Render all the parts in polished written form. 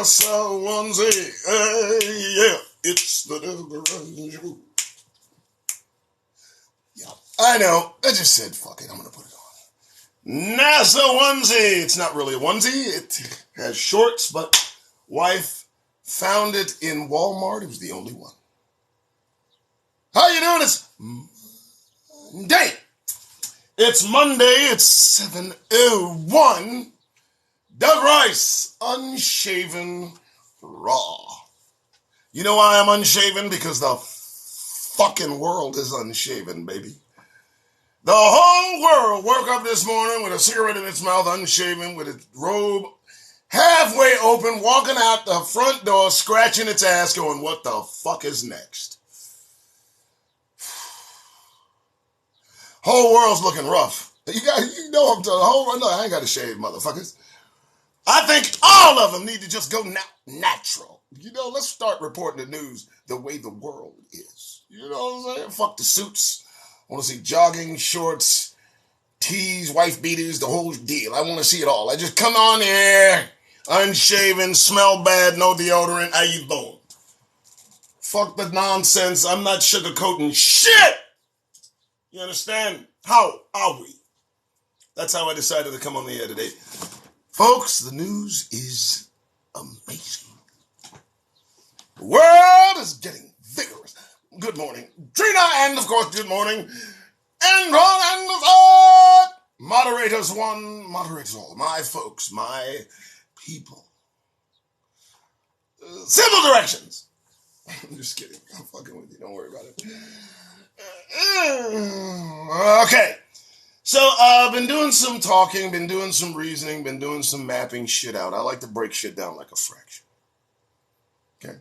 NASA onesie. Yeah, it's the Doug Ryan Show. Yeah, I know. I just said, fuck it, I'm going to put it on. NASA onesie. It's not really a onesie. It has shorts, but wife found it in Walmart. It was the only one. How you doing? It's Monday. It's Monday. It's 7:01. Doug Rice, unshaven, raw. You know why I'm unshaven? Because the fucking world is unshaven, baby. The whole world woke up this morning with a cigarette in its mouth, unshaven, with its robe halfway open, walking out the front door, scratching its ass, going, what the fuck is next? Whole world's looking rough. You know I'm talking. I ain't got to shave, motherfuckers. I think all of them need to just go natural. You know, let's start reporting the news the way the world is. You know what I'm saying? Fuck the suits. I want to see jogging, shorts, tees, wife beaters, the whole deal. I want to see it all. I just come on here, unshaven, smell bad, no deodorant. How you doing? Fuck the nonsense. I'm not sugarcoating shit. You understand? How are we? That's how I decided to come on the air today. Folks, the news is amazing. The world is getting vigorous. Good morning, Trina, and of course, good morning, and moderators one, moderators all, my folks, my people. Simple directions. I'm just kidding. I'm fucking with you. Don't worry about it. Okay. So I've been doing some talking, been doing some reasoning, been doing some mapping shit out. I like to break shit down like a fraction. Okay.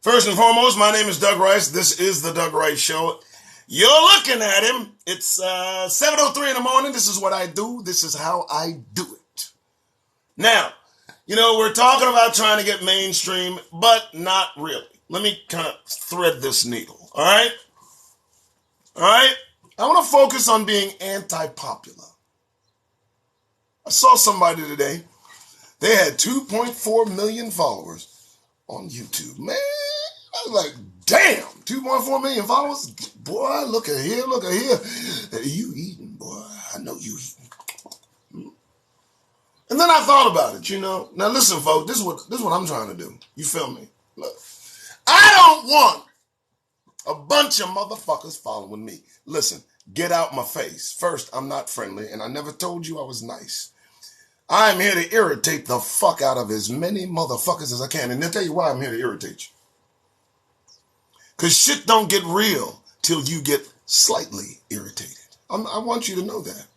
First and foremost, my name is Doug Rice. This is the Doug Rice Show. You're looking at him. It's 7:03 in the morning. This is what I do. This is how I do it. Now, you know, we're talking about trying to get mainstream, but not really. Let me kind of thread this needle. All right? All right? I want to focus on being anti-popular. I saw somebody today. They had 2.4 million followers on YouTube. Man, I was like, damn, 2.4 million followers? Boy, look at here, look at here. You eating, boy. I know you eating. And then I thought about it, you know. Now listen, folks, this is what I'm trying to do. You feel me? Look, I don't want a bunch of motherfuckers following me. Listen, get out my face. First, I'm not friendly, and I never told you I was nice. I'm here to irritate the fuck out of as many motherfuckers as I can. And I'll tell you why I'm here to irritate you. Because shit don't get real till you get slightly irritated. I want you to know that.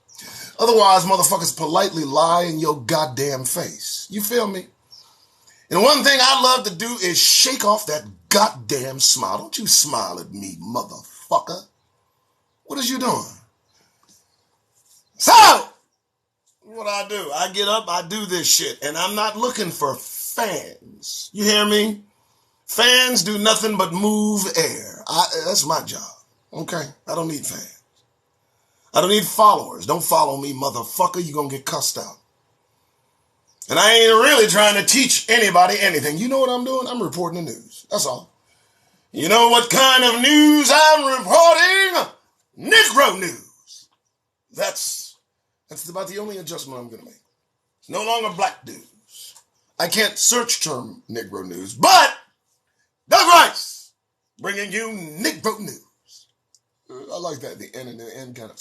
Otherwise, motherfuckers politely lie in your goddamn face. You feel me? And one thing I love to do is shake off that goddamn smile. Don't you smile at me, motherfucker. What is you doing? So, what I do, I get up, I do this shit, and I'm not looking for fans. You hear me? Fans do nothing but move air. That's my job, okay? I don't need fans. I don't need followers. Don't follow me, motherfucker. You're going to get cussed out. And I ain't really trying to teach anybody anything. You know what I'm doing? I'm reporting the news. That's all. You know what kind of news I'm reporting? Negro news. That's about the only adjustment I'm going to make. It's no longer black news. I can't search term Negro news, but Doug Rice bringing you Negro news. I like that. The N and the N kind of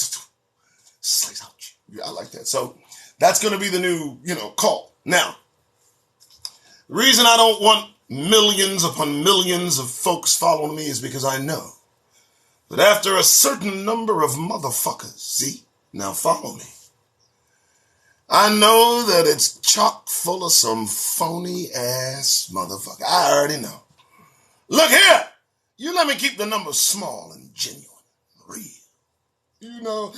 slice out. Yeah, I like that. So that's going to be the new, call. Now, the reason I don't want millions upon millions of folks following me is because I know that after a certain number of motherfuckers, see, now follow me, I know that it's chock full of some phony ass motherfucker. I already know. Look here, you let me keep the numbers small and genuine, real.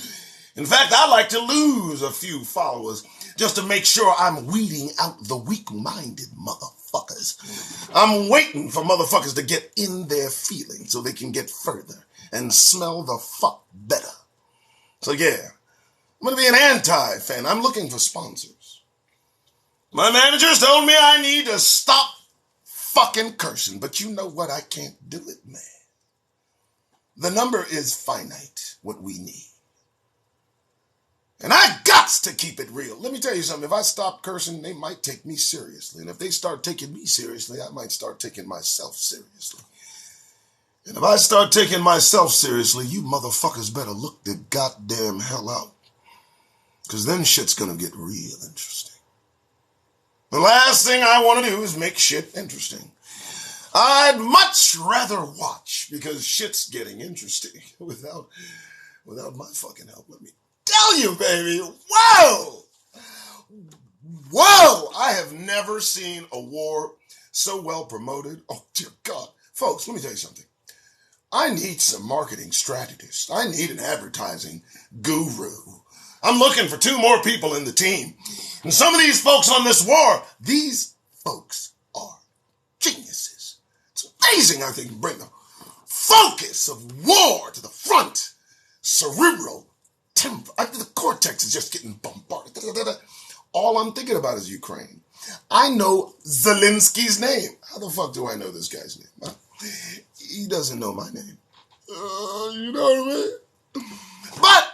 In fact, I like to lose a few followers just to make sure I'm weeding out the weak-minded motherfuckers. I'm waiting for motherfuckers to get in their feelings so they can get further and smell the fuck better. So yeah, I'm going to be an anti-fan. I'm looking for sponsors. My managers told me I need to stop fucking cursing, but you know what? I can't do it, man. The number is finite, what we need. And I gots to keep it real. Let me tell you something. If I stop cursing, they might take me seriously. And if they start taking me seriously, I might start taking myself seriously. And if I start taking myself seriously, you motherfuckers better look the goddamn hell out. Because then shit's going to get real interesting. The last thing I want to do is make shit interesting. I'd much rather watch, because shit's getting interesting without my fucking help. Let me tell you, baby. Whoa! Whoa! I have never seen a war so well promoted. Oh, dear God. Folks, let me tell you something. I need some marketing strategists. I need an advertising guru. I'm looking for 2 more people in the team. And some of these folks on this war, these folks are geniuses. It's amazing how they can bring the focus of war to the front. Cerebral temper. The cortex is just getting bombarded. All I'm thinking about is Ukraine. I know Zelensky's name. How the fuck do I know this guy's name? He doesn't know my name. You know what I mean? But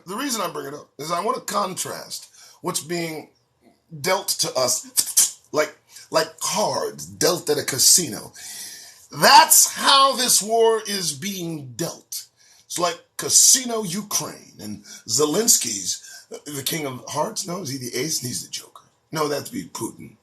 the reason I bring it up is I want to contrast what's being dealt to us like cards dealt at a casino. That's how this war is being dealt. It's like Casino Ukraine, and Zelensky's the king of hearts. No, is he the ace? And he's the joker. No, that'd be Putin.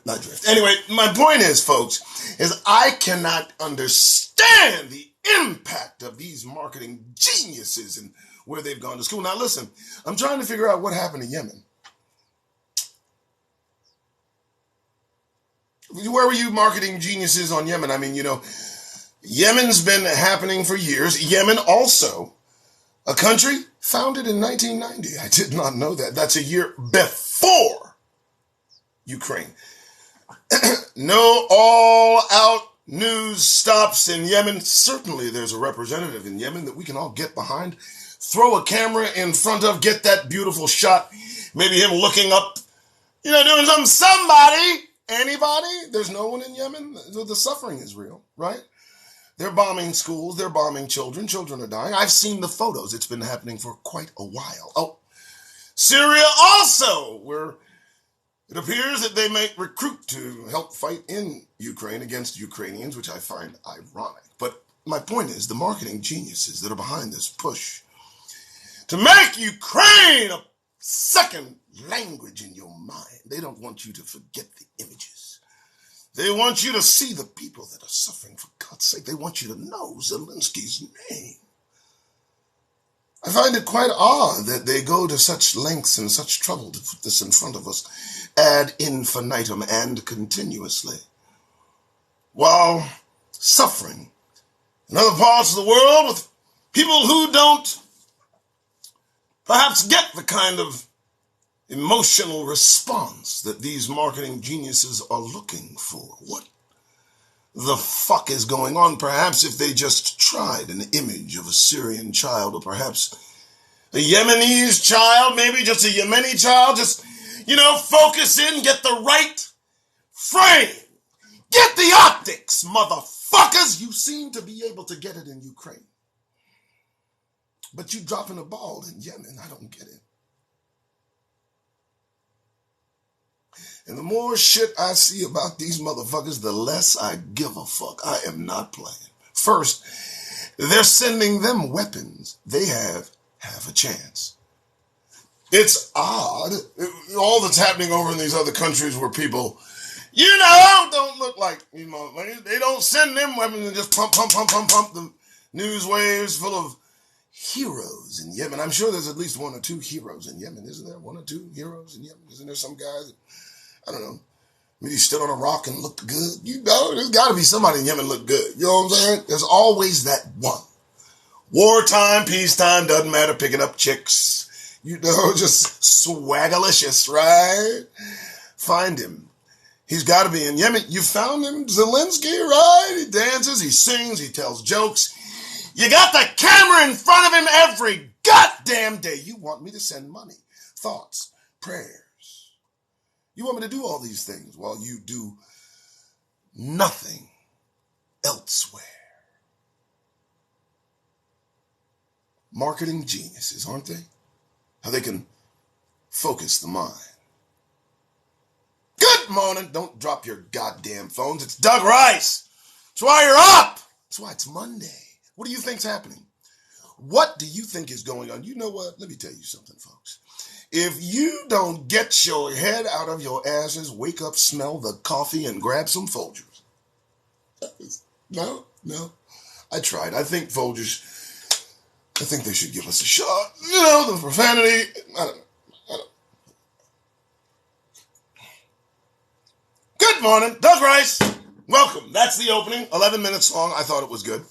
Not drift. Anyway, my point is, folks, is I cannot understand the impact of these marketing geniuses and where they've gone to school. Now, listen, I'm trying to figure out what happened in Yemen. Where were you marketing geniuses on Yemen? I mean, you know, Yemen's been happening for years. Yemen also, a country founded in 1990. I did not know that. That's a year before Ukraine. No all-out news stops in Yemen. Certainly there's a representative in Yemen that we can all get behind, throw a camera in front of, get that beautiful shot, maybe him looking up, you know, doing something. Somebody, anybody? There's no one in Yemen. The suffering is real, right? They're bombing schools. They're bombing children. Children are dying. I've seen the photos. It's been happening for quite a while. Oh, Syria also, where it appears that they may recruit to help fight in Ukraine against Ukrainians, which I find ironic. But my point is, the marketing geniuses that are behind this push to make Ukraine a second language in your mind, they don't want you to forget the images. They want you to see the people that are suffering, for God's sake. They want you to know Zelensky's name. I find it quite odd that they go to such lengths and such trouble to put this in front of us ad infinitum and continuously, while suffering in other parts of the world with people who don't perhaps get the kind of emotional response that these marketing geniuses are looking for. What the fuck is going on? Perhaps if they just tried an image of a Syrian child, or perhaps a Yemenese child, maybe just a Yemeni child, just, you know, focus in, get the right frame, get the optics, motherfuckers. You seem to be able to get it in Ukraine, but you dropping a ball in Yemen. I don't get it. And the more shit I see about these motherfuckers, the less I give a fuck. I am not playing. First, they're sending them weapons. They have a chance. It's odd, all that's happening over in these other countries where people, you know, don't look like, you know, they don't send them weapons and just pump the news waves full of heroes in Yemen. I'm sure there's at least 1 or 2 heroes in Yemen. Isn't there 1 or 2 heroes in Yemen? Isn't there some guy that, I don't know, maybe he stood on a rock and looked good? You know, there's got to be somebody in Yemen look good. You know what I'm saying? There's always that one. Wartime, peacetime, doesn't matter, picking up chicks. You know, just swagalicious, right? Find him. He's got to be in Yemen. You found him, Zelensky, right? He dances, he sings, he tells jokes. You got the camera in front of him every goddamn day. You want me to send money, thoughts, prayers. You want me to do all these things while you do nothing elsewhere. Marketing geniuses, aren't they? How they can focus the mind. Good morning. Don't drop your goddamn phones. It's Doug Rice. That's why you're up. That's why it's Monday. What do you think's happening? What do you think is going on? You know what? Let me tell you something, folks. If you don't get your head out of your asses, wake up, smell the coffee, and grab some Folgers. No. I tried. I think Folgers, I think they should give us a shot. You know, the profanity. I don't know. Good morning, Doug Rice. Welcome. That's the opening. 11 minutes long. I thought it was good.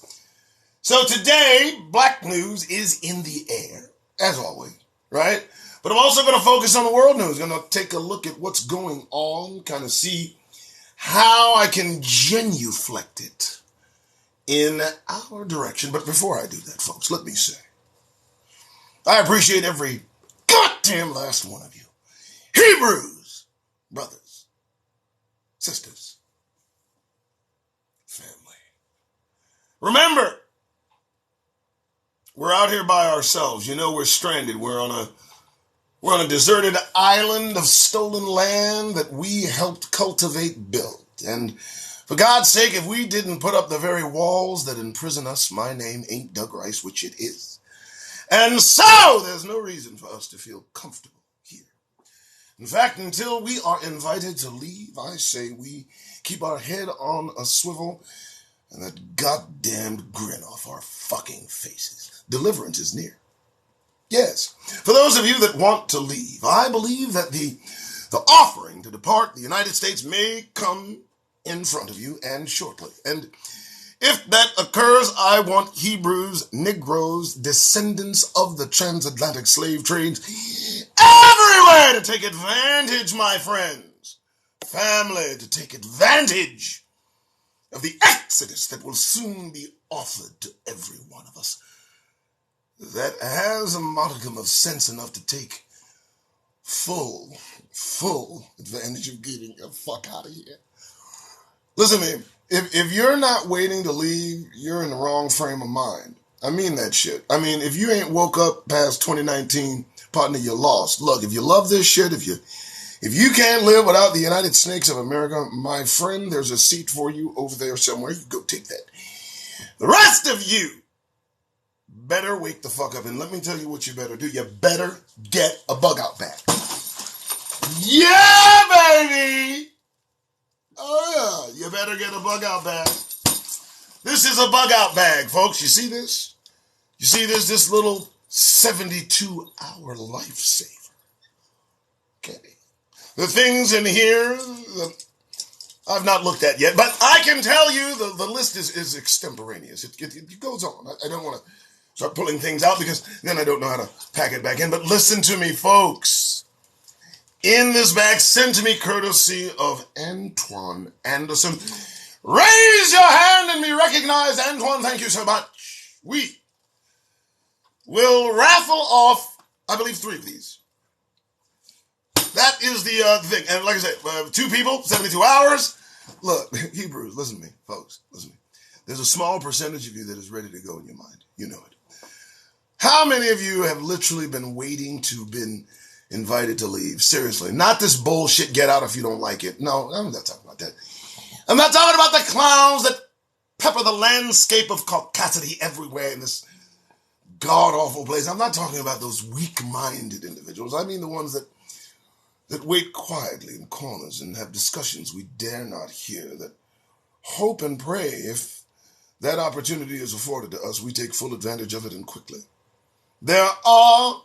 So today, Black news is in the air, as always, right? But I'm also going to focus on the world news. I'm going to take a look at what's going on, kind of see how I can genuflect it in our direction. But before I do that, folks, let me say, I appreciate every goddamn last one of you. Hebrews, brothers, sisters, family. Remember, we're out here by ourselves. You know, we're stranded. We're on a deserted island of stolen land that we helped cultivate, build. And for God's sake, if we didn't put up the very walls that imprison us, my name ain't Doug Rice, which it is. And so there's no reason for us to feel comfortable here. In fact, until we are invited to leave, I say we keep our head on a swivel and that goddamned grin off our fucking faces. Deliverance is near. Yes, for those of you that want to leave, I believe that the offering to depart the United States may come in front of you, and shortly. And if that occurs, I want Hebrews, Negroes, descendants of the transatlantic slave trades everywhere to take advantage, my friends. Family, to take advantage of the exodus that will soon be offered to every one of us that has a modicum of sense enough to take full advantage of getting the fuck out of here. Listen to me. If you're not waiting to leave, you're in the wrong frame of mind. I mean that shit. I mean, if you ain't woke up past 2019, partner, you're lost. Look, if you love this shit, if you can't live without the United Snakes of America, my friend, there's a seat for you over there somewhere. You go take that. The rest of you better wake the fuck up. And let me tell you what you better do. You better get a bug out bag. Yeah, baby! Oh, yeah. You better get a bug out bag. This is a bug out bag, folks. You see this? You see this? This little 72-hour lifesaver. Okay. The things in here I've not looked at yet, but I can tell you the list is extemporaneous. It goes on. I don't want to start pulling things out because then I don't know how to pack it back in. But listen to me, folks. In this bag, sent to me courtesy of Antoine Anderson. Raise your hand and be recognized. Antoine, thank you so much. We will raffle off, I believe, 3 of these. That is the thing. And like I said, 2 people, 72 hours. Look, Hebrews, listen to me, folks. Listen to me. There's a small percentage of you that is ready to go in your mind. You know it. How many of you have literally been waiting to been invited to leave? Seriously. Not this bullshit, get out if you don't like it. No, I'm not talking about that. I'm not talking about the clowns that pepper the landscape of caucasity everywhere in this god-awful place. I'm not talking about those weak-minded individuals. I mean the ones that wait quietly in corners and have discussions we dare not hear, that hope and pray if that opportunity is afforded to us, we take full advantage of it and quickly. There are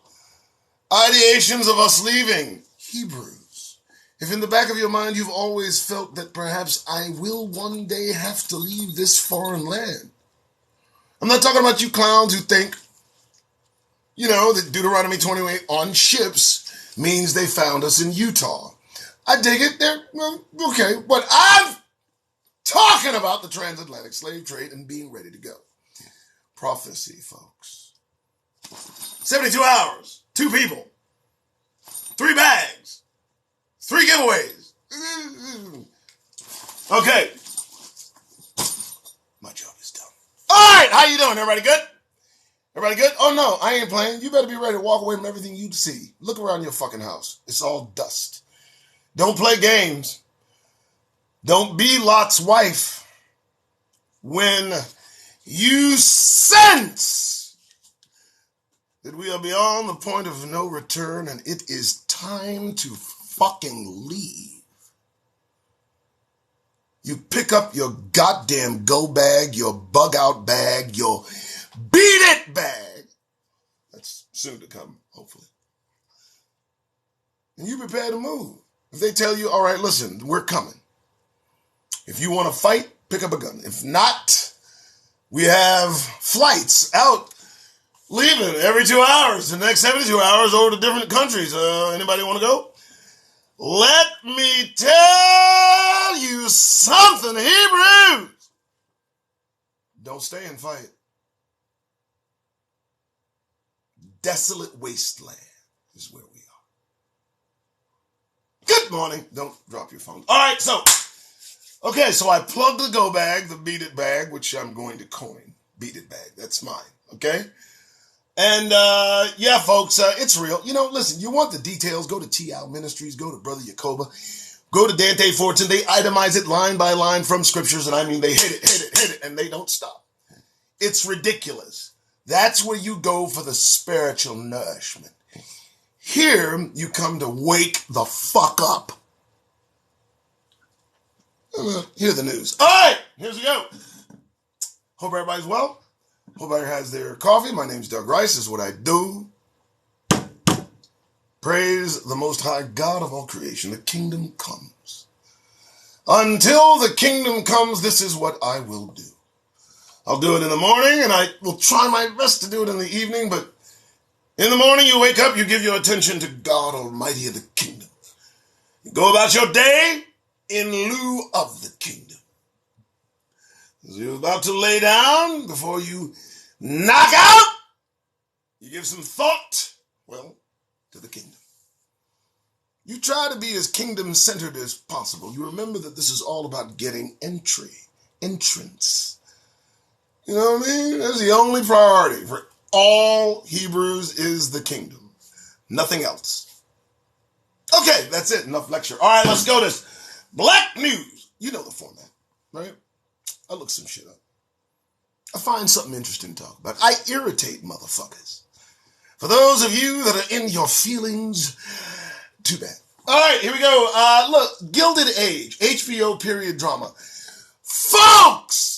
ideations of us leaving. Hebrews, if in the back of your mind you've always felt that perhaps I will one day have to leave this foreign land. I'm not talking about you clowns who think, you know, that Deuteronomy 28 on ships means they found us in Utah. I dig it. Okay, but I'm talking about the transatlantic slave trade and being ready to go. Prophecy, folks. 72 hours, 2 people, 3 bags, 3 giveaways. Okay, how you doing? Everybody good? Everybody good? Oh, no, I ain't playing. You better be ready to walk away from everything you see. Look around your fucking house. It's all dust. Don't play games. Don't be Lot's wife. When you sense that we are beyond the point of no return and it is time to fucking leave, you pick up your goddamn go bag, your bug out bag, your beat it bag. That's soon to come, hopefully. And you prepare to move. If they tell you, all right, listen, we're coming. If you want to fight, pick up a gun. If not, we have flights out, leaving every 2 hours. The next 72 hours over to different countries. Anybody want to go? Let me tell you something, Hebrews. Don't stay and fight. Desolate wasteland is where we are. Good morning. Don't drop your phone. All right, so I plugged the go bag, the beat it bag, which I'm going to coin. Beat it bag. That's mine. Okay? And, yeah, folks, it's real. You know, listen, you want the details, go to T.L. Ministries, go to Brother Yacoba, go to Dante Fortune. They itemize it line by line from scriptures, and I mean, they hit it, and they don't stop. It's ridiculous. That's where you go for the spiritual nourishment. Here, you come to wake the fuck up. Hear the news. All right, here we go. Hope everybody's well. Hope everybody has their coffee. My name's Doug Rice. This is what I do. Praise the Most High God of all creation. The kingdom comes. Until the kingdom comes, this is what I will do. I'll do it in the morning, and I will try my best to do it in the evening, but in the morning you wake up, you give your attention to God Almighty of the kingdom. You go about your day in lieu of the kingdom. As you're about to lay down, before you knock out, you give some thought, well, to the kingdom. You try to be as kingdom-centered as possible. You remember that this is all about getting entrance. You know what I mean? That's the only priority for all Hebrews is the kingdom. Nothing else. Okay, that's it. Enough lecture. All right, let's go to this. Black news. You know the format, right? I look some shit up. I find something interesting to talk about. I irritate motherfuckers. For those of you that are in your feelings, too bad. All right, here we go. Look, Gilded Age, HBO period drama. Folks!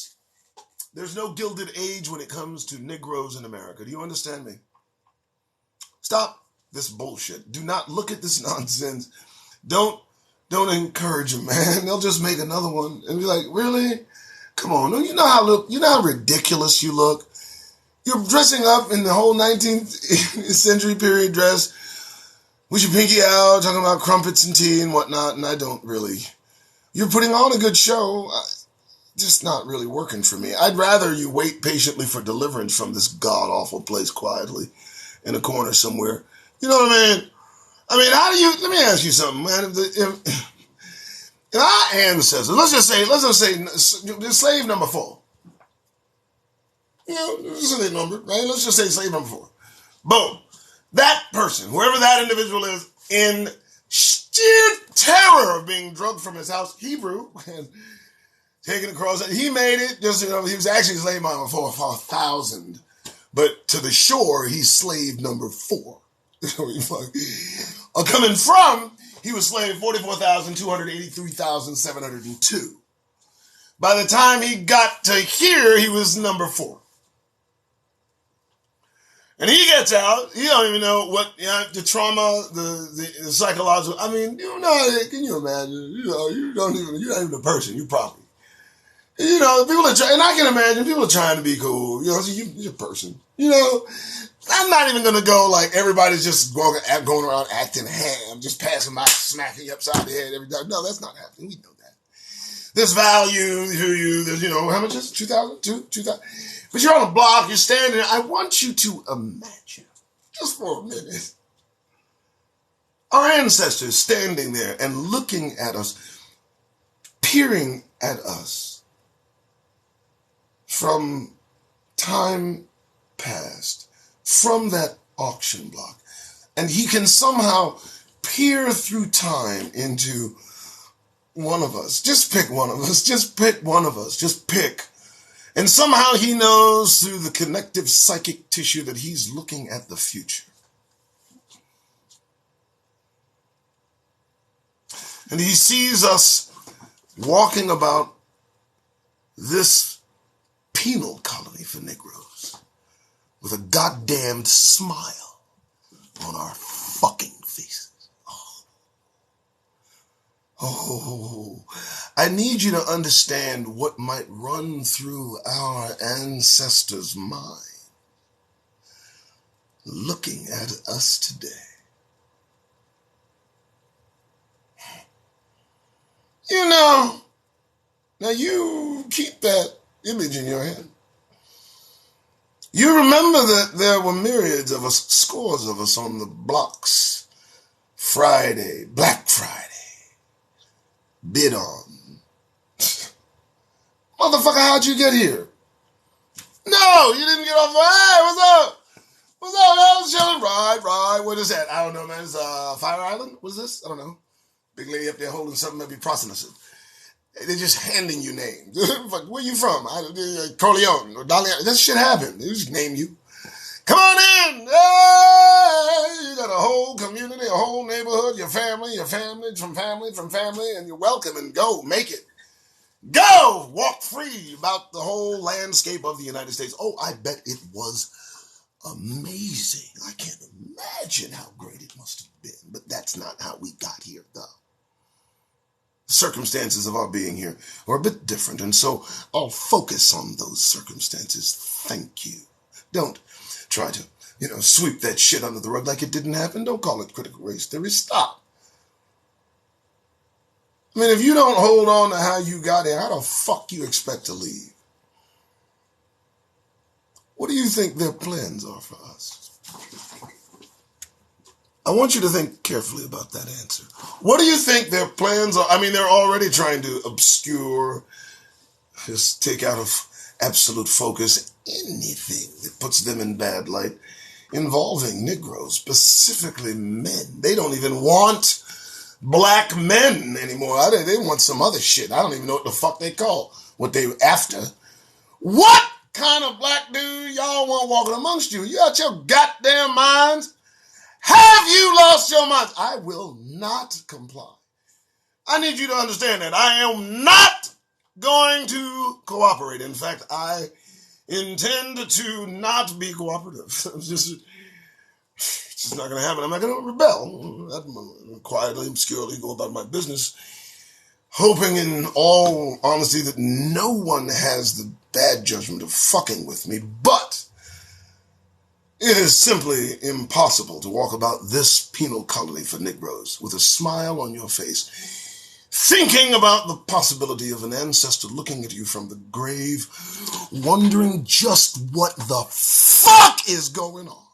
There's no Gilded Age when it comes to Negroes in America. Do you understand me? Stop this bullshit. Do not look at this nonsense. Don't encourage them, man. They'll just make another one and be like, really? Come on. You know how ridiculous you look? You're dressing up in the whole 19th century period dress with your pinky out, talking about crumpets and tea and whatnot, and I don't really. You're putting on a good show. Just not really working for me. I'd rather you wait patiently for deliverance from this god-awful place quietly in a corner somewhere. You know what I mean? Let me ask you something, man. If our ancestors, let's just say slave number 4. You know, this is a number, right? Let's just say slave number 4. Boom. That person, whoever that individual is, in sheer terror of being drugged from his house, Hebrew, and taken across, he made it, just, you know, he was actually slave number 4,000. But to the shore, he's slave number 4. Coming from, he was slave 44,283,702. By the time he got to here, he was number 4. And he gets out, he don't even know what, the trauma, the psychological, I mean, you know, can you imagine? You know, you're not even a person, you're property. You know, people are trying, and I can imagine people are trying to be cool. You know, so you're a person. You know, I'm not even going to go like everybody's just going around acting ham, just passing by, smacking you upside the head every time. No, that's not happening. We know that. There's value to you. There's, you know, how much is it? 2,000? 2,000? But you're on a block, you're standing there. I want you to imagine, just for a minute, our ancestors standing there and looking at us, peering at us from time passed from that auction block, and he can somehow peer through time into one of us. Just pick one of us. Just pick one of us. Just pick. And somehow he knows through the connective psychic tissue that he's looking at the future. And he sees us walking about this penal colony for Negroes with a goddamned smile on our fucking faces. Oh, I need you to understand what might run through our ancestors' mind looking at us today. You know, now you keep that image in your head. You remember that there were myriads of us, scores of us on the blocks Friday, Black Friday. Bid on. Motherfucker, how'd you get here? No, you didn't get off. Hey, what's up? What's up? I was chilling. Right. What is that? I don't know, man. It's Fire Island? What is this? I don't know. Big lady up there holding something, maybe processing. They're just handing you names. Where you from? Corleone or Dolly. That shit happened. They just name you. Come on in. Hey, you got a whole community, a whole neighborhood, your family, from family, and you're welcome, and go, make it. Go! Walk free about the whole landscape of the United States. Oh, I bet it was amazing. I can't imagine how great it must have been, but that's not how we got here, though. The circumstances of our being here are a bit different, and so I'll focus on those circumstances. Thank you. Don't try to, sweep that shit under the rug like it didn't happen. Don't call it critical race theory. Stop. I mean, if you don't hold on to how you got here, how the fuck you expect to leave? What do you think their plans are for us? I want you to think carefully about that answer. What do you think their plans are? I mean, they're already trying to obscure, just take out of absolute focus anything that puts them in bad light involving Negroes, specifically men. They don't even want black men anymore. They want some other shit. I don't even know what the fuck they call what they after. What kind of black dude y'all want walking amongst you? You out your goddamn minds? Have you lost your minds? I will not comply. I need you to understand that I am not going to cooperate. In fact, I intend to not be cooperative. It's just not going to happen. I'm not going to rebel. I'm going to quietly, obscurely go about my business, hoping in all honesty that no one has the bad judgment of fucking with me. But it is simply impossible to walk about this penal colony for Negroes with a smile on your face, thinking about the possibility of an ancestor looking at you from the grave, wondering just what the fuck is going on.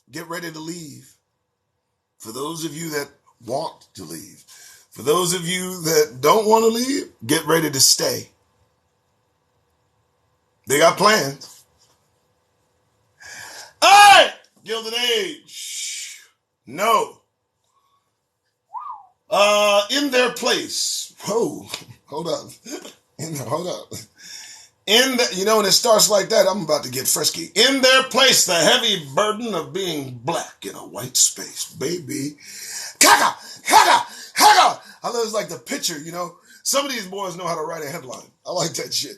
Get ready to leave. For those of you that want to leave, for those of you that don't want to leave, get ready to stay. They got plans. Hey! Gilded Age. No. In their place. Whoa. Hold up. Hold up. And it starts like that, I'm about to get frisky. In their place, the heavy burden of being black in a white space. Baby. Kaka! Kaka! Kaka! I love it's like the picture, Some of these boys know how to write a headline. I like that shit.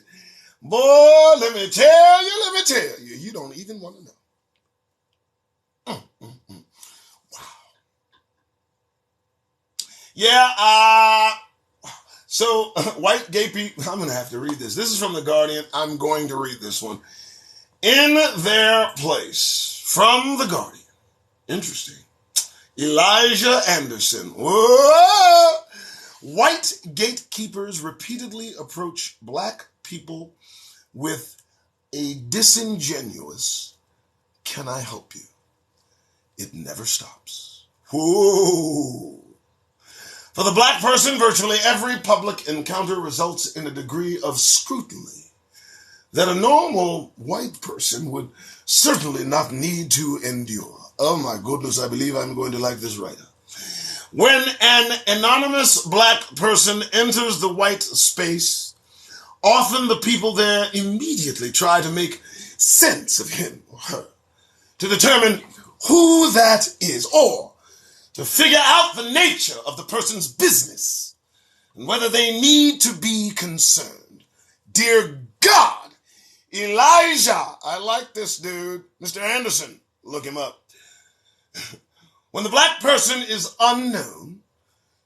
Boy, let me tell you, you don't even want to know. Wow. Yeah, so white gay people, I'm going to have to read this. This is from The Guardian. I'm going to read this one. In their place, from The Guardian. Interesting. Elijah Anderson. Whoa! White gatekeepers repeatedly approach black people with a disingenuous, "Can I help you?" It never stops. Whoa! For the black person, virtually every public encounter results in a degree of scrutiny that a normal white person would certainly not need to endure. Oh my goodness, I believe I'm going to like this writer. When an anonymous black person enters the white space, often the people there immediately try to make sense of him or her, to determine who that is, or to figure out the nature of the person's business and whether they need to be concerned. Dear God, Elijah, I like this dude, Mr. Anderson, look him up. When the black person is unknown,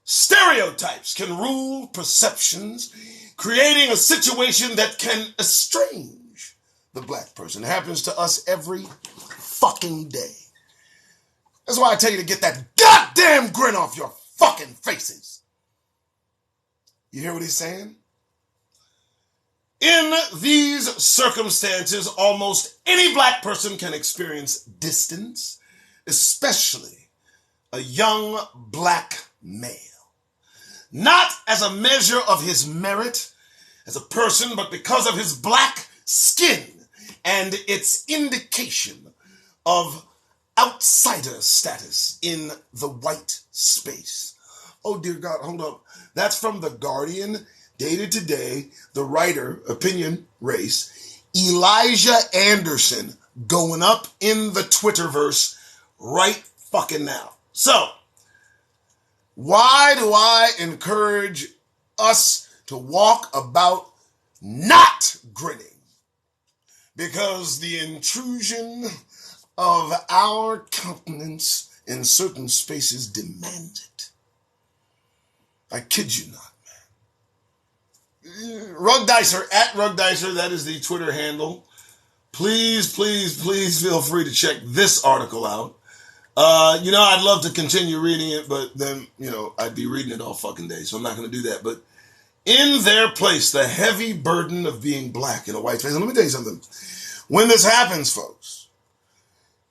stereotypes can rule perceptions, creating a situation that can estrange the black person. It happens to us every fucking day. That's why I tell you to get that goddamn grin off your fucking faces. You hear what he's saying? In these circumstances, almost any black person can experience distance, especially a young black male. Not as a measure of his merit as a person, but because of his black skin and its indication of outsider status in the white space. Oh, dear God, hold up. That's from The Guardian, dated today. The writer, opinion, race, Elijah Anderson, going up in the Twitterverse right fucking now. So, why do I encourage us to walk about not grinning? Because the intrusion of our countenance in certain spaces demands it. I kid you not, man. Rug Dicer, at Rug Dicer, that is the Twitter handle. Please, please, please feel free to check this article out. I'd love to continue reading it, but then, I'd be reading it all fucking day, so I'm not going to do that. But in their place, the heavy burden of being black in a white space. And let me tell you something. When this happens, folks,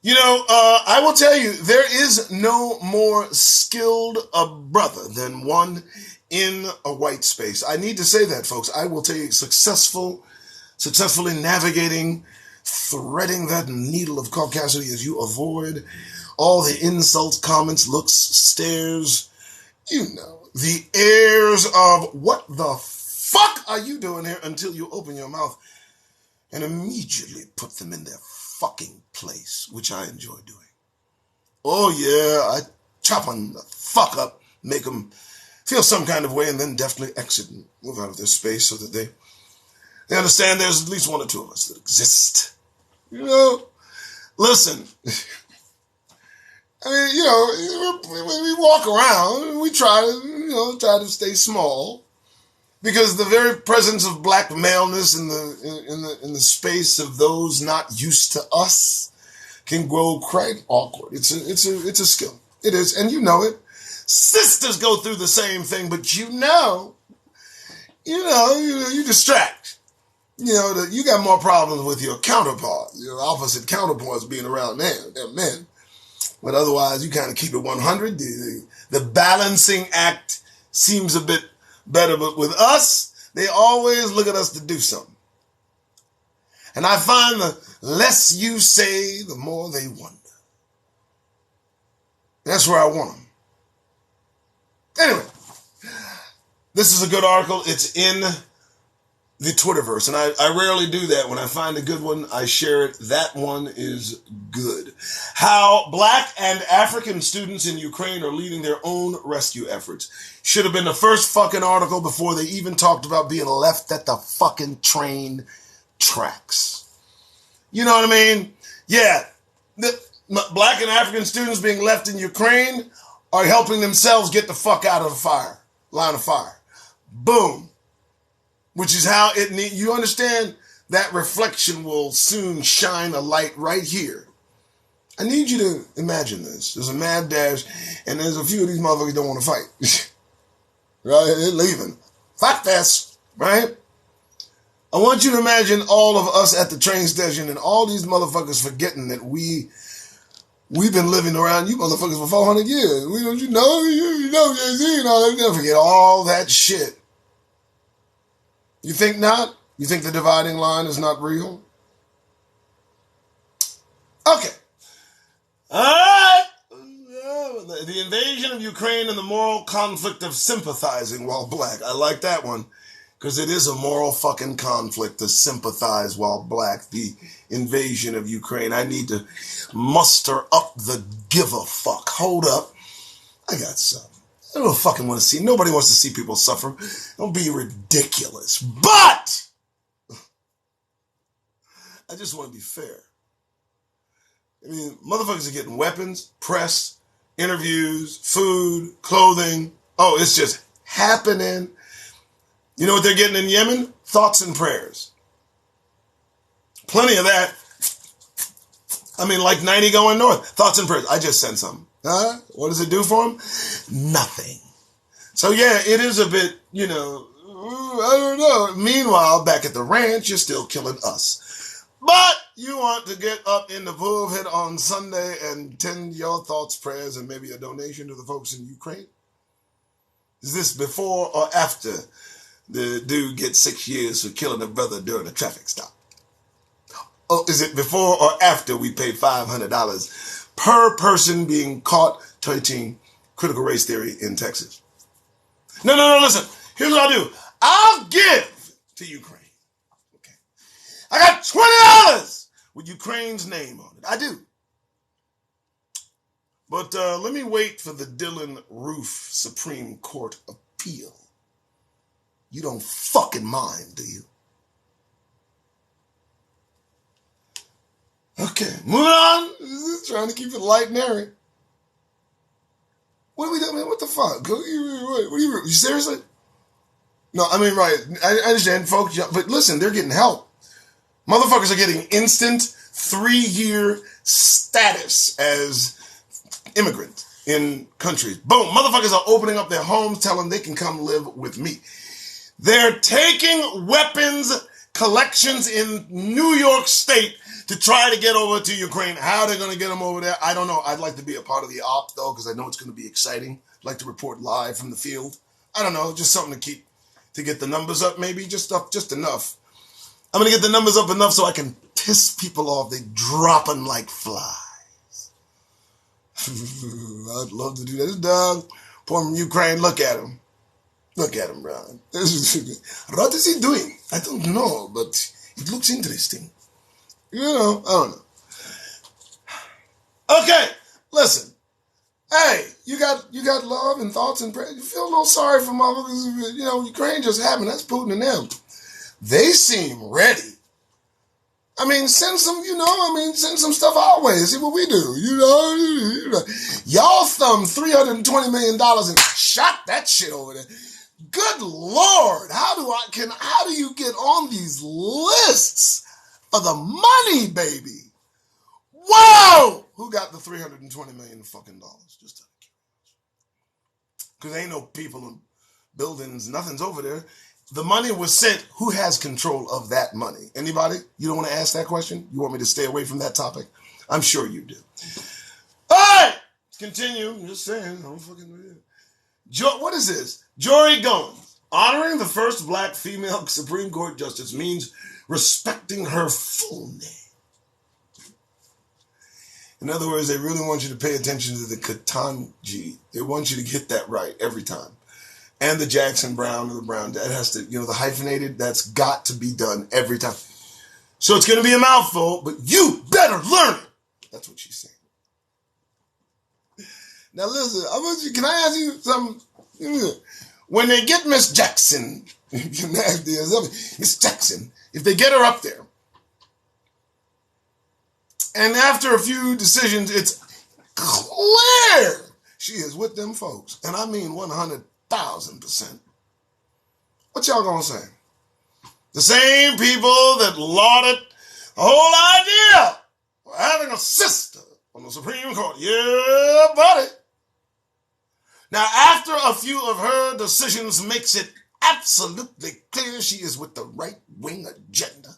I will tell you, there is no more skilled a brother than one in a white space. I need to say that, folks. I will tell you, successfully navigating, threading that needle of caucasity as you avoid all the insults, comments, looks, stares, the airs of what the fuck are you doing here, until you open your mouth and immediately put them in their fucking place, which I enjoy doing. Oh yeah, I chop them the fuck up, make them feel some kind of way, and then definitely exit and move out of their space so that they understand there's at least one or two of us that exist. Listen, we walk around, we try to stay small, because the very presence of black maleness in the space of those not used to us can grow quite awkward. It's a skill. It is, and you know it. Sisters go through the same thing, but you distract. You got more problems with your counterpart, your opposite counterparts being around them men. But otherwise, you kind of keep it 100. The balancing act seems a bit better, but with us, they always look at us to do something. And I find the less you say, the more they wonder. That's where I want them. Anyway, this is a good article. It's in the Twitterverse, and I rarely do that. When I find a good one, I share it. That one is good. How Black and African students in Ukraine are leading their own rescue efforts. Should have been the first fucking article before they even talked about being left at the fucking train tracks. You know what I mean? Yeah, the Black and African students being left in Ukraine are helping themselves get the fuck out of the line of fire. Boom. Which is how it needs. You understand? That reflection will soon shine a light right here. I need you to imagine this. There's a mad dash, and there's a few of these motherfuckers don't want to fight. Right? They're leaving. Fuck this. Right? I want you to imagine all of us at the train station and all these motherfuckers forgetting that we We've been living around you motherfuckers for 400 years. We don't, you know Jay-Z and all that. Never forget all that shit. You think not? You think the dividing line is not real? Okay. All right. The invasion of Ukraine and the moral conflict of sympathizing while black. I like that one. Because it is a moral fucking conflict to sympathize while black. The invasion of Ukraine. I need to muster up the give a fuck. Hold up. I got something. I don't fucking want to see. Nobody wants to see people suffer. Don't be ridiculous. But I just want to be fair. I mean, motherfuckers are getting weapons, press, interviews, food, clothing. Oh, it's just happening. You know what they're getting in Yemen? Thoughts and prayers. Plenty of that. I mean, like 90 going north. Thoughts and prayers. I just sent some. Huh? What does it do for them? Nothing. So yeah, it is a bit, I don't know. Meanwhile, back at the ranch, you're still killing us. But you want to get up in the pulpit on Sunday and tend your thoughts, prayers, and maybe a donation to the folks in Ukraine? Is this before or after the dude gets 6 years for killing a brother during a traffic stop? Or is it before or after we pay $500 per person being caught teaching critical race theory in Texas? No, listen. Here's what I'll do. I'll give to Ukraine. Okay. I got $20 with Ukraine's name on it. I do. But let me wait for the Dylann Roof Supreme Court appeal. You don't fucking mind, do you? Okay, moving on. Trying to keep it light and airy. What are we doing? What the fuck? What are you seriously? No, I mean, right. I understand, folks, but listen, they're getting help. Motherfuckers are getting instant 3-year status as immigrants in countries. Boom. Motherfuckers are opening up their homes, telling them they can come live with me. They're taking weapons collections in New York State to try to get over to Ukraine. How they're going to get them over there, I don't know. I'd like to be a part of the op, though, because I know it's going to be exciting. I'd like to report live from the field. I don't know, just something to get the numbers up, maybe. Just enough. I'm going to get the numbers up enough so I can piss people off. They dropping like flies. I'd love to do that. This dog, poor from Ukraine, look at him. Look at him, bro. What is he doing? I don't know, but it looks interesting. I don't know. Okay, listen. Hey, you got love and thoughts and prayers. You feel a little sorry for motherfuckers. Ukraine just happened. That's Putin and them. They seem ready. I mean, send some stuff our way. See what we do. Y'all thumbed $320 million and shot that shit over there. Good Lord, how do you get on these lists for the money, baby? Whoa! Who got the $320 million fucking dollars? Just because ain't no people in buildings, nothing's over there. The money was sent. Who has control of that money? Anybody? You don't want to ask that question? You want me to stay away from that topic? I'm sure you do. All right, let's continue. I'm just saying. Don't fucking. What is this? Jory Gomes. Honoring the first black female Supreme Court justice means respecting her full name. In other words, they really want you to pay attention to the Ketanji. They want you to get that right every time. And the Jackson Brown or the Brown, that has to, the hyphenated, that's got to be done every time. So it's going to be a mouthful, but you better learn it. That's what she's saying. Now listen, can I ask you something? When they get Miss Jackson, Miss Jackson, if they get her up there, and after a few decisions, it's clear she is with them folks. And I mean 100,000%. What y'all gonna say? The same people that lauded the whole idea of having a sister on the Supreme Court. Yeah, buddy. Now, after a few of her decisions makes it absolutely clear she is with the right-wing agenda,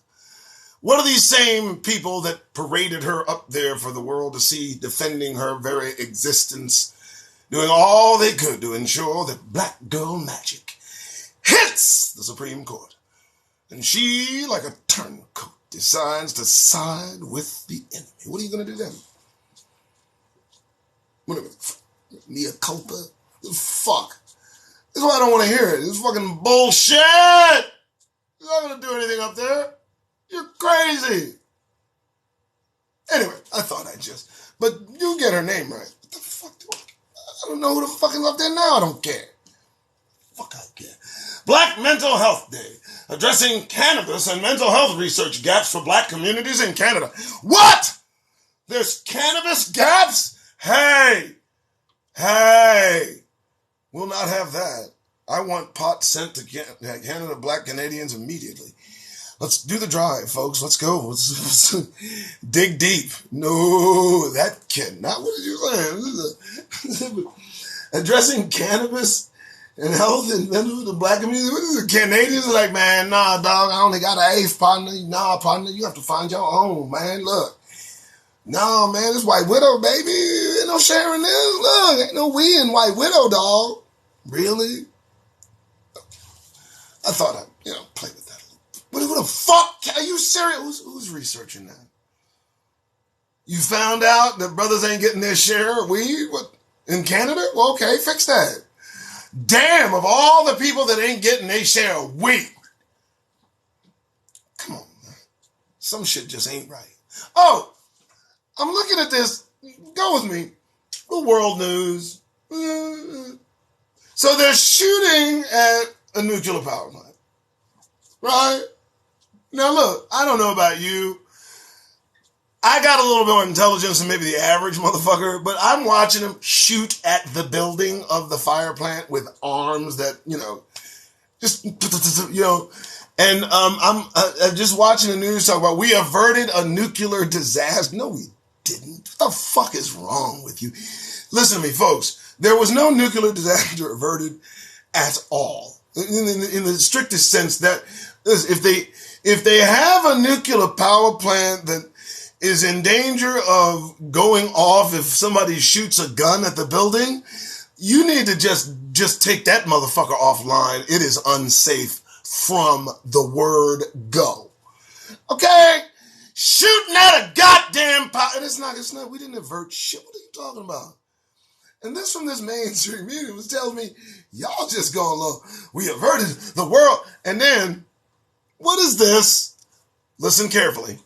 What are these same people that paraded her up there for the world to see, defending her very existence, doing all they could to ensure that black girl magic hits the Supreme Court? And she, like a turncoat, decides to side with the enemy. What are you going to do then? What are we, mea culpa? Fuck. This is why I don't want to hear it. This is fucking bullshit. You're not going to do anything up there. You're crazy. Anyway, I thought but you get her name right. What the fuck do I don't know who the fuck is up there now. I don't care. Fuck, I care. Black Mental Health Day, addressing cannabis and mental health research gaps for black communities in Canada. What? There's cannabis gaps? Hey, we'll not have that. I want pot sent to Canada black Canadians immediately. Let's do the drive, folks. Let's go. Let's dig deep. No, that cannot. What did you say? Addressing cannabis and health and mental the black community. What is it? Canadians are like, man, nah, dog. I only got an eighth partner. Nah, partner. You have to find your own, man. Look. No, man, this White Widow, baby. Ain't no sharing this. Look, ain't no we in White Widow, dog. Really? I thought I'd, play with that. What the fuck? Are you serious? Who's researching that? You found out that brothers ain't getting their share of weed in Canada? Well, okay, fix that. Damn, of all the people that ain't getting their share of weed. Come on, man. Some shit just ain't right. Oh, I'm looking at this. Go with me. The world news. So they're shooting at a nuclear power plant. Right? Now look, I don't know about you. I got a little bit more intelligence than maybe the average motherfucker, but I'm watching them shoot at the building of the fire plant with arms that, and I'm just watching the news talk about we averted a nuclear disaster. No, we didn't. What the fuck is wrong with you? Listen to me, folks. There was no nuclear disaster averted at all. In the strictest sense that if they have a nuclear power plant that is in danger of going off if somebody shoots a gun at the building, you need to just take that motherfucker offline. It is unsafe from the word go. Okay? Shooting at a goddamn power. It's not, we didn't avert shit. What are you talking about? And this from this mainstream media was telling me, y'all just going low. We averted the world. And then, what is this? Listen carefully.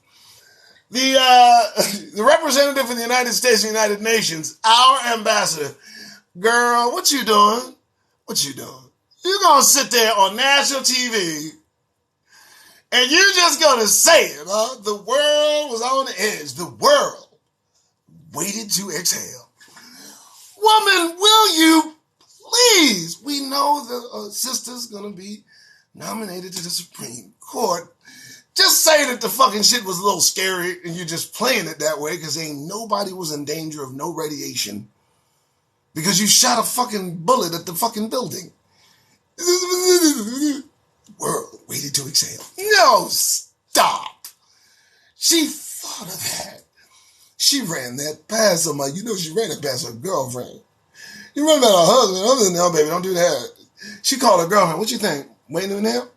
The representative of the United States and United Nations, our ambassador, girl, what you doing? What you doing? You're going to sit there on national TV and you just going to say it, huh? The world was on the edge. The world waited to exhale. Woman, will you please? We know the sister's going to be nominated to the Supreme Court. Just say that the fucking shit was a little scary and you're just playing it that way because ain't nobody was in danger of no radiation because you shot a fucking bullet at the fucking building. World waited to exhale. No, stop. She thought of that. She ran that past somebody. You know she ran it past her girlfriend. You run about her husband. No, baby, don't do that. She called her girlfriend. What you think? Waiting on him?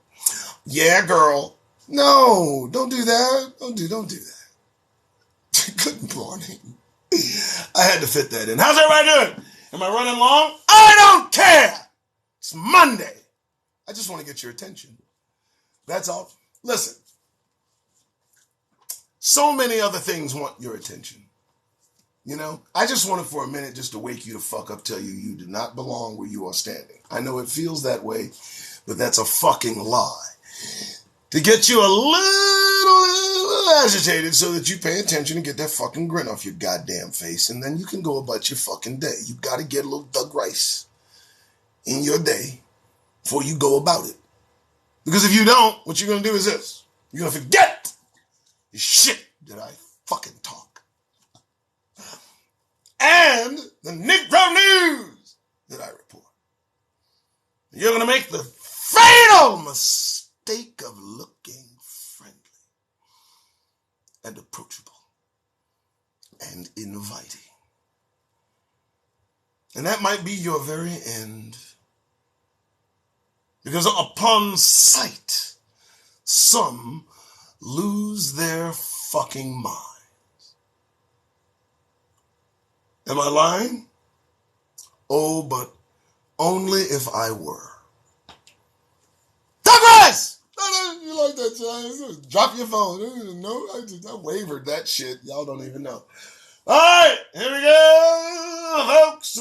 Yeah, girl. No, don't do that. Don't do that. Good morning. I had to fit that in. How's everybody doing? Am I running long? I don't care. It's Monday. I just want to get your attention. That's all. Listen. So many other things want your attention. I just wanted for a minute just to wake you the fuck up, tell you do not belong where you are standing. I know it feels that way, but that's a fucking lie. To get you a little agitated so that you pay attention and get that fucking grin off your goddamn face, and then you can go about your fucking day. You got to get a little Doug Rice in your day before you go about it. Because if you don't, what you're going to do is this. You're going to forget the shit that I fucking talk. And the Negro news that I report. You're going to make the fatal mistake of looking friendly. and approachable and inviting. And that might be your very end. Because upon sight, some lose their fucking minds. Am I lying? Oh, but only if I were. Douglas! You like that, John? Drop your phone. No, I wavered that shit. Y'all don't even know. All right, here we go, folks.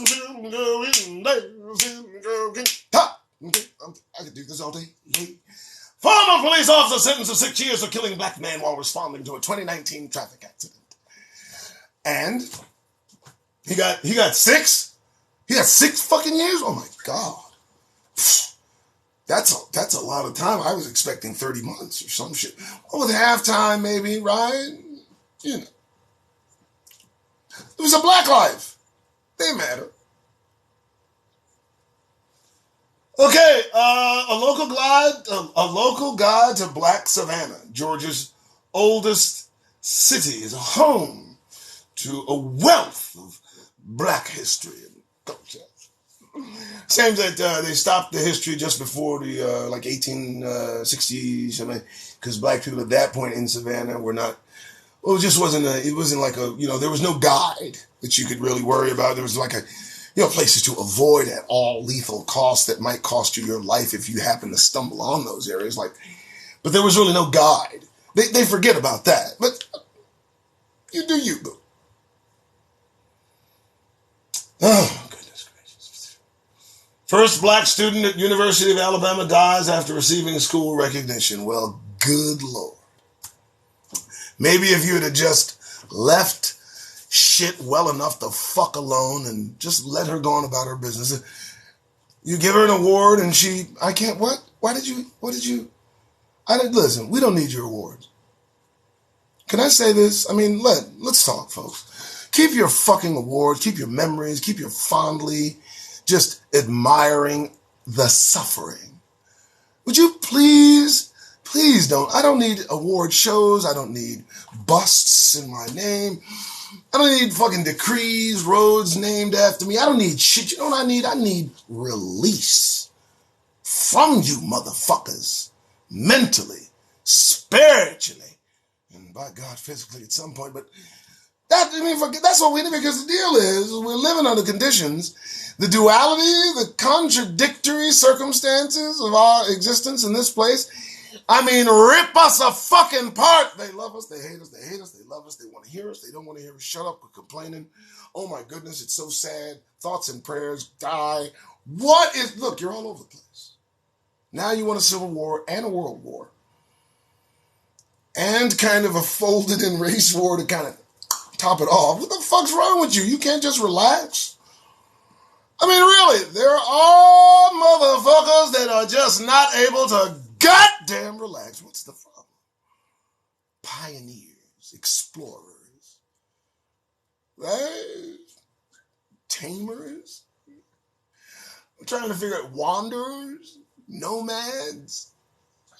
I could do this all day. Former police officer sentenced to 6 years for killing black man while responding to a 2019 traffic accident. And he got 6? He got 6 fucking years? Oh my God. That's a lot of time. I was expecting 30 months or some shit. Oh, with halftime maybe, right? You know. It was a black life. They matter. Okay, a local guide to Black Savannah, Georgia's oldest city, is a home to a wealth of black history and culture. Seems that they stopped the history just before the 1860 something, because black people at that point in Savannah were not. Well, it just wasn't there was no guide that you could really worry about. There was places to avoid at all lethal costs that might cost you your life if you happen to stumble on those areas. But there was really no guide. They forget about that. But you do you, boo. Oh, goodness gracious. First black student at University of Alabama dies after receiving school recognition. Well, good Lord. Maybe if you had just left shit well enough to fuck alone and just let her go on about her business. You give her an award and listen, we don't need your awards. Can I say this? I mean, let's talk, folks. Keep your fucking awards, keep your memories, keep your fondly just admiring the suffering. Would you please don't. I don't need award shows. I don't need busts in my name. I don't need fucking decrees, roads named after me. I don't need shit. You know what I need? I need release from you motherfuckers. Mentally, spiritually, and by God, physically at some point. But that's what we need, because the deal is we're living under conditions. The duality, the contradictory circumstances of our existence in this place, I mean, rip us a fucking part. They love us, they hate us, they hate us, they love us, they want to hear us, they don't want to hear us. Shut up, we're complaining. Oh my goodness, it's so sad. Thoughts and prayers die. Look, you're all over the place. Now you want a civil war and a world war. And kind of a folded in race war to kind of top it off. What the fuck's wrong with you? You can't just relax. I mean, really, there are motherfuckers that are just not able to goddamn relax. What's the problem? Pioneers, explorers, right? Tamers. I'm trying to figure out wanderers, nomads.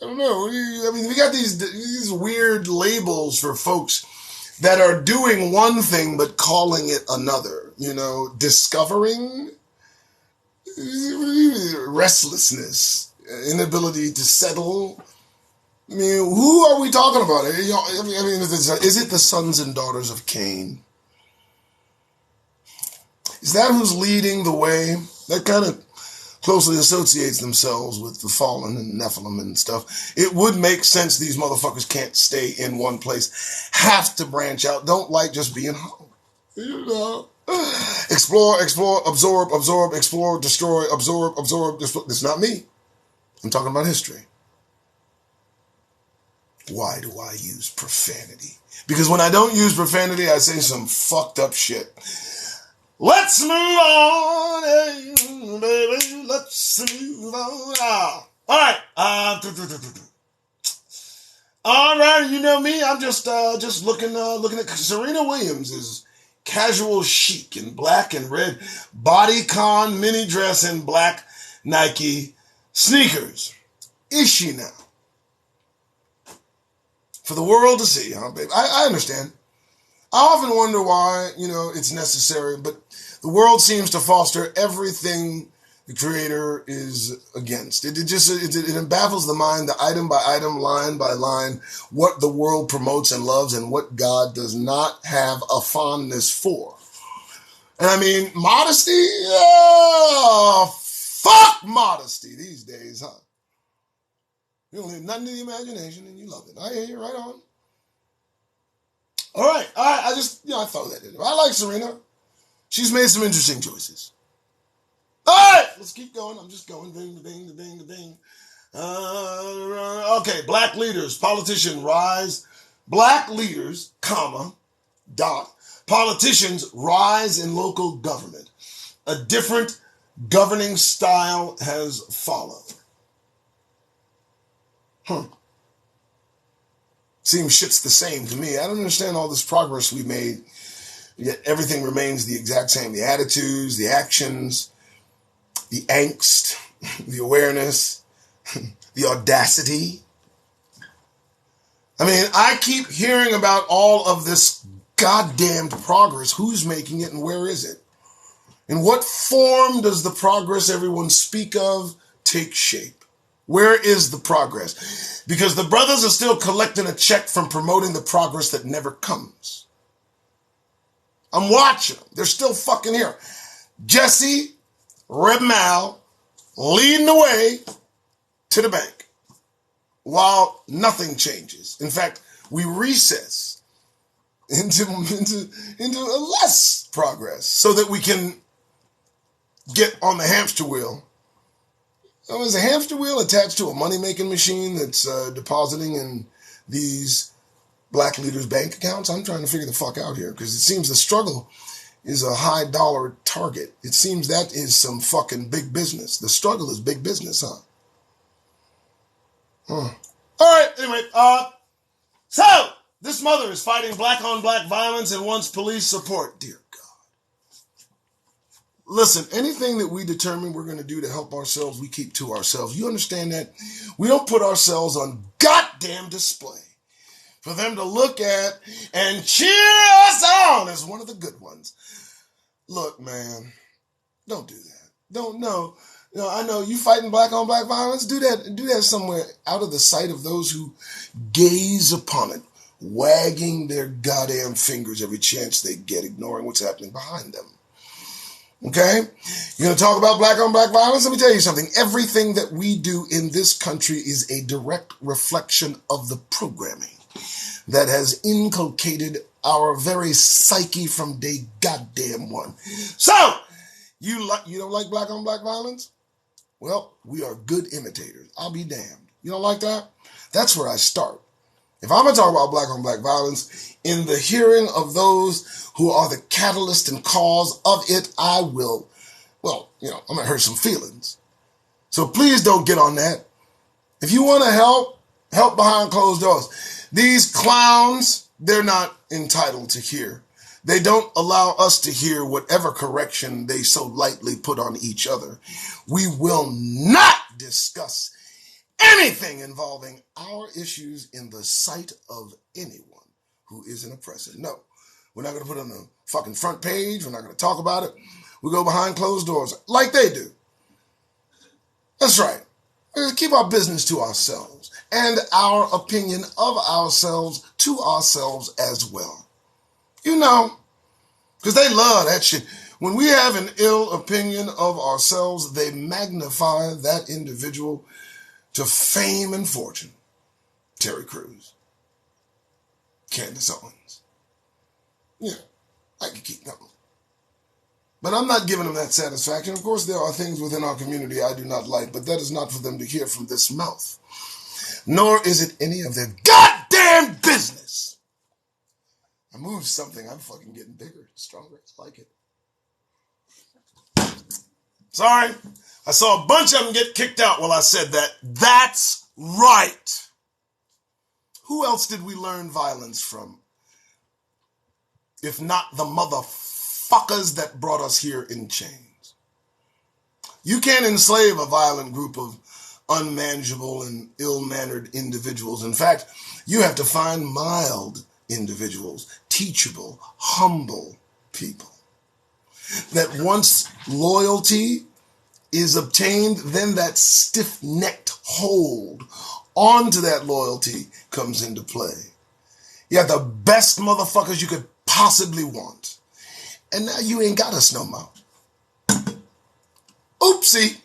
I don't know. I mean, we got these weird labels for folks that are doing one thing but calling it another. You know, discovering, restlessness, inability to settle. I mean, who are we talking about? I mean, is it the sons and daughters of Cain? Is that who's leading the way? That kind of closely associates themselves with the fallen and Nephilim and stuff. It would make sense these motherfuckers can't stay in one place. Have to branch out. Don't like just being home. You know? Explore, absorb, explore, destroy, absorb. It's not me. I'm talking about history. Why do I use profanity? Because when I don't use profanity, I say some fucked up shit. Let's move on, hey, baby. Let's move on. All right. All right. You know me. I'm just looking at Serena Williams' casual chic in black and red bodycon mini dress and black Nike sneakers. Is she now? For the world to see, huh, babe? I understand. I often wonder why, it's necessary, but the world seems to foster everything the Creator is against. It baffles the mind, that item by item, line by line, what the world promotes and loves and what God does not have a fondness for. And I mean, modesty? Oh, fuck modesty these days, huh? You don't leave nothing to the imagination and you love it. I hear you, right on. All right. I throw that in there. I like Serena. She's made some interesting choices. All right, let's keep going. I'm just going. Ding, ding, ding, ding. Okay, black leaders, politician rise. Black leaders, politicians rise in local government. A different governing style has followed. Seems shit's the same to me. I don't understand all this progress we made, yet everything remains the exact same. The attitudes, the actions, the angst, the awareness, the audacity. I mean, I keep hearing about all of this goddamned progress. Who's making it and where is it? In what form does the progress everyone speak of take shape? Where is the progress? Because the brothers are still collecting a check from promoting the progress that never comes. I'm watching them. They're still fucking here. Jesse, Reb Mal, leading the way to the bank while nothing changes. In fact, we recess into a less progress so that we can get on the hamster wheel. So is a hamster wheel attached to a money-making machine that's depositing in these black leaders' bank accounts? I'm trying to figure the fuck out here because it seems the struggle is a high-dollar target. It seems that is some fucking big business. The struggle is big business, huh? All right, anyway, so this mother is fighting black-on-black violence and wants police support. Dear God. Listen, anything that we determine we're going to do to help ourselves, we keep to ourselves. You understand that? We don't put ourselves on goddamn display for them to look at and cheer us on as one of the good ones. Look, man, don't do that. I know you fighting black on black violence. Do that somewhere out of the sight of those who gaze upon it, wagging their goddamn fingers every chance they get, ignoring what's happening behind them. Okay? You're going to talk about black on black violence? Let me tell you something. Everything that we do in this country is a direct reflection of the programming that has inculcated our very psyche from day goddamn one. So, you don't like black on black violence? Well, we are good imitators. I'll be damned. You don't like that? That's where I start. If I'm going to talk about black on black violence, in the hearing of those who are the catalyst and cause of it, I will, I'm going to hurt some feelings. So please don't get on that. If you want to help behind closed doors. These clowns, they're not entitled to hear. They don't allow us to hear whatever correction they so lightly put on each other. We will not discuss anything involving our issues in the sight of anyone who is an oppressor. No, we're not going to put it on the fucking front page. We're not going to talk about it. We go behind closed doors like they do. That's right. We're going to keep our business to ourselves and our opinion of ourselves to ourselves as well. Because they love that shit. When we have an ill opinion of ourselves, they magnify that individual to fame and fortune. Terry Crews. Candace Owens. Yeah, I can keep going. But I'm not giving them that satisfaction. Of course, there are things within our community I do not like, but that is not for them to hear from this mouth. Nor is it any of their goddamn business. I moved something. I'm fucking getting bigger, stronger. I like it. Sorry. I saw a bunch of them get kicked out while I said that. That's right. Who else did we learn violence from? If not the motherfuckers that brought us here in chains. You can't enslave a violent group of unmanageable and ill-mannered individuals. In fact, you have to find mild individuals, teachable, humble people. That once loyalty is obtained, then that stiff-necked hold onto that loyalty comes into play. You have the best motherfuckers you could possibly want. And now you ain't got us no more. Oopsie.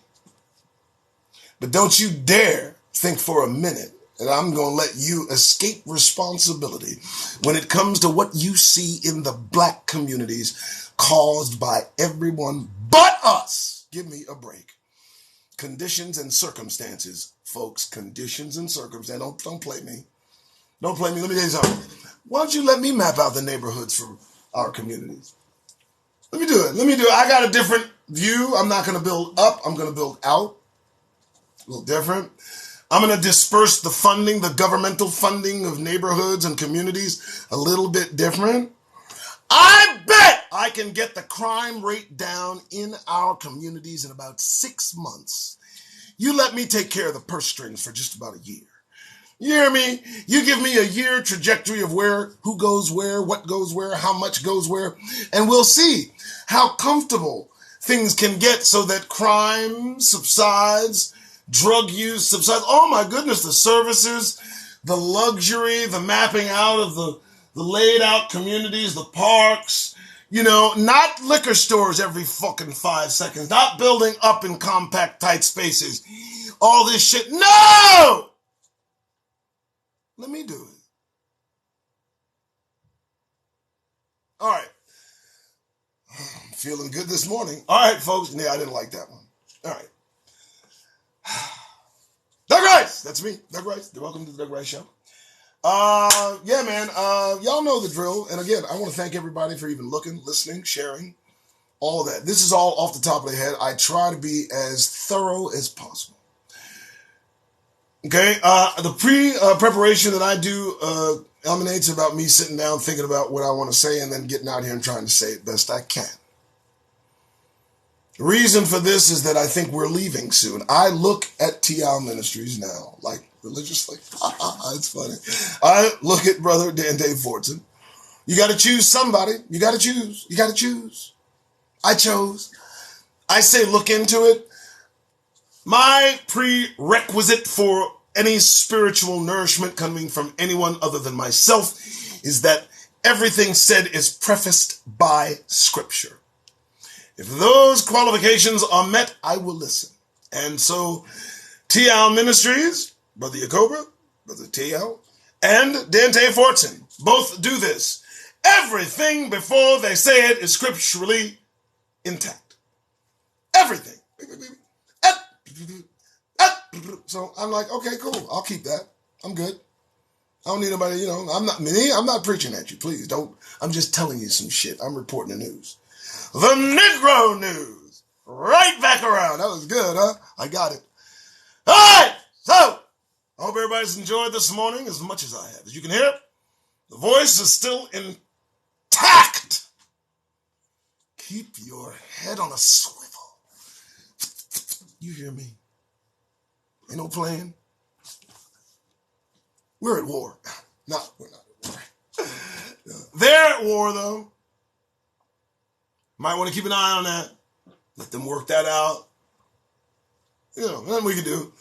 But don't you dare think for a minute that I'm going to let you escape responsibility when it comes to what you see in the black communities caused by everyone but us. Give me a break. Conditions and circumstances, folks. Conditions and circumstances. Don't play me. Don't play me. Let me tell you something. Why don't you let me map out the neighborhoods for our communities? Let me do it. I got a different view. I'm not going to build up. I'm going to build out. A little different. I'm going to disperse the funding, the governmental funding of neighborhoods and communities a little bit different. I bet I can get the crime rate down in our communities in about 6 months. You let me take care of the purse strings for just about a year. You hear me? You give me a year trajectory of where, who goes where, what goes where, how much goes where, and we'll see how comfortable things can get so that crime subsides, drug use subsides. Oh my goodness, the services, the luxury, the mapping out of the laid out communities, the parks, not liquor stores every fucking 5 seconds, not building up in compact, tight spaces. All this shit. No! Let me do it. All right. I'm feeling good this morning. All right, folks. Yeah, I didn't like that one. All right. Doug Rice. That's me. Doug Rice. Welcome to the Doug Rice Show. Yeah, man. Y'all know the drill. And again, I want to thank everybody for even looking, listening, sharing, all of that. This is all off the top of the head. I try to be as thorough as possible. Okay, the preparation that I do emanates about me sitting down, thinking about what I want to say, and then getting out here and trying to say it best I can. The reason for this is that I think we're leaving soon. I look at T.L. Ministries now, like religiously. It's funny. I look at Brother Dante Fortson. You got to choose somebody. You got to choose. I chose. I say look into it. My prerequisite for any spiritual nourishment coming from anyone other than myself is that everything said is prefaced by Scripture. If those qualifications are met, I will listen. And so, TL Ministries, Brother Yacoba, Brother TL, and Dante Fortson both do this. Everything before they say it is scripturally intact. Everything. So I'm like, okay, cool. I'll keep that. I'm good. I don't need nobody, I'm not preaching at you. Please don't. I'm just telling you some shit. I'm reporting the news. The Negro News. Right back around. That was good, huh? I got it. All right. So I hope everybody's enjoyed this morning as much as I have. As you can hear, the voice is still intact. Keep your head on a swivel. You hear me? Ain't no playing. We're at war. No, we're not at war. They're at war, though. Might want to keep an eye on that. Let them work that out. Nothing we can do.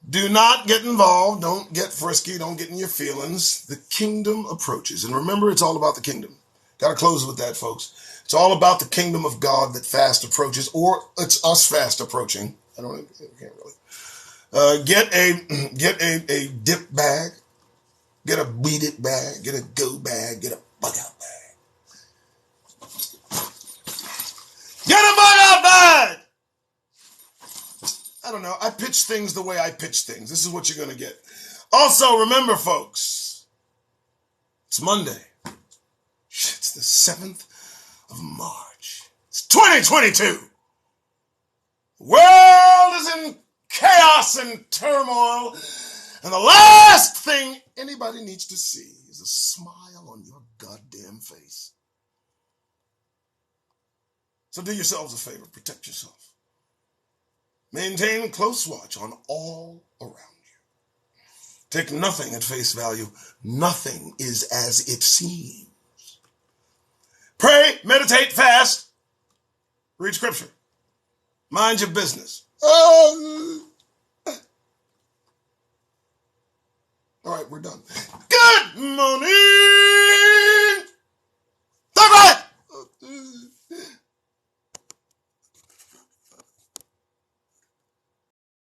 Do not get involved. Don't get frisky. Don't get in your feelings. The kingdom approaches. And remember, it's all about the kingdom. Got to close with that, folks. It's all about the kingdom of God that fast approaches, or it's us fast approaching. I can't really. Get a dip bag, get a beat it bag, get a go bag, get a bug out bag. Get a bug out bag! I don't know. I pitch things the way I pitch things. This is what you're going to get. Also, remember, folks, it's Monday. It's the 7th of March. It's 2022. The world is in chaos and turmoil, and the last thing anybody needs to see is a smile on your goddamn face. So do yourselves a favor, protect yourself. Maintain close watch on all around you. Take nothing at face value. Nothing is as it seems. Pray, meditate, fast. Read scripture. Mind your business. All right, we're done. Good morning.